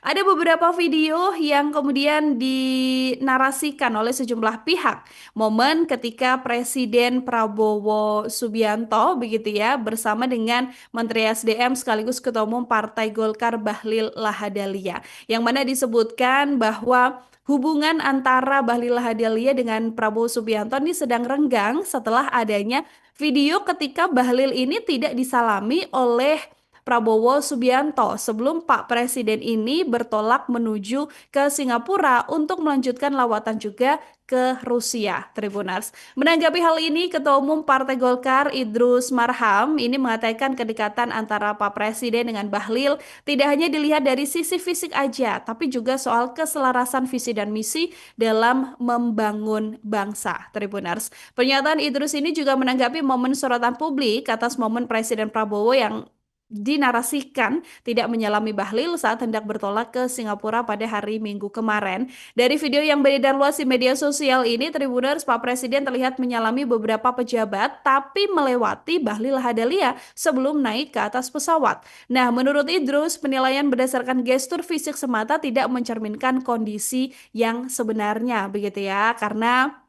Ada beberapa video yang kemudian dinarasikan oleh sejumlah pihak. Momen ketika Presiden Prabowo Subianto begitu ya bersama dengan Menteri SDM sekaligus Ketua Umum Partai Golkar Bahlil Lahadalia. Yang mana disebutkan bahwa hubungan antara Bahlil Lahadalia dengan Prabowo Subianto ini sedang renggang setelah adanya video ketika Bahlil ini tidak disalami oleh Prabowo Subianto sebelum Pak Presiden ini bertolak menuju ke Singapura untuk melanjutkan lawatan juga ke Rusia, Tribuners. Menanggapi hal ini, Ketua Umum Partai Golkar Idrus Marham ini mengatakan kedekatan antara Pak Presiden dengan Bahlil tidak hanya dilihat dari sisi fisik aja, tapi juga soal keselarasan visi dan misi dalam membangun bangsa, Tribuners. Pernyataan Idrus ini juga menanggapi momen sorotan publik atas momen Presiden Prabowo yang dinarasikan tidak menyalami Bahlil saat hendak bertolak ke Singapura pada hari Minggu kemarin. Dari video yang beredar luas di media sosial ini, Tribuners, Pak Presiden terlihat menyalami beberapa pejabat tapi melewati Bahlil Lahadalia sebelum naik ke atas pesawat. Nah, menurut Idrus, penilaian berdasarkan gestur fisik semata tidak mencerminkan kondisi yang sebenarnya, begitu ya, karena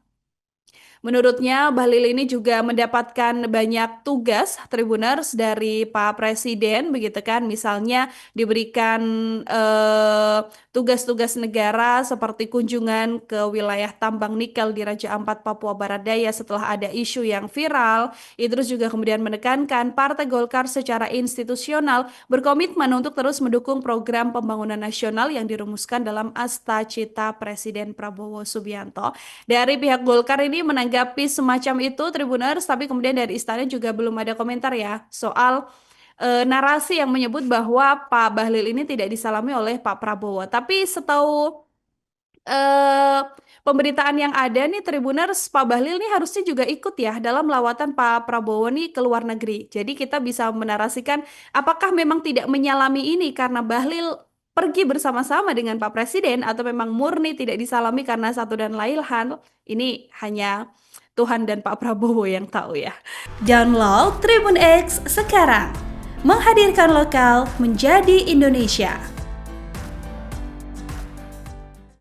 menurutnya, Bahlil ini juga mendapatkan banyak tugas Tribuners dari Pak Presiden, begitu kan? Misalnya diberikan tugas-tugas negara seperti kunjungan ke wilayah tambang nikel di Raja Ampat, Papua Barat Daya setelah ada isu yang viral. Idrus juga kemudian menekankan Partai Golkar secara institusional berkomitmen untuk terus mendukung program pembangunan nasional yang dirumuskan dalam Asta Cita Presiden Prabowo Subianto. Dari pihak Golkar ini menanggapi semacam itu Tribuners, tapi kemudian dari istana juga belum ada komentar ya soal narasi yang menyebut bahwa Pak Bahlil ini tidak disalami oleh Pak Prabowo. Tapi setahu eh, pemberitaan yang ada nih Tribuners, Pak Bahlil nih harusnya juga ikut ya dalam lawatan Pak Prabowo nih ke luar negeri. Jadi kita bisa menarasikan apakah memang tidak menyalami ini karena Bahlil pergi bersama-sama dengan Pak Presiden atau memang murni tidak disalami karena satu dan lain hal. Ini hanya Tuhan dan Pak Prabowo yang tahu ya. Download Tribun X sekarang. Menghadirkan lokal menjadi Indonesia.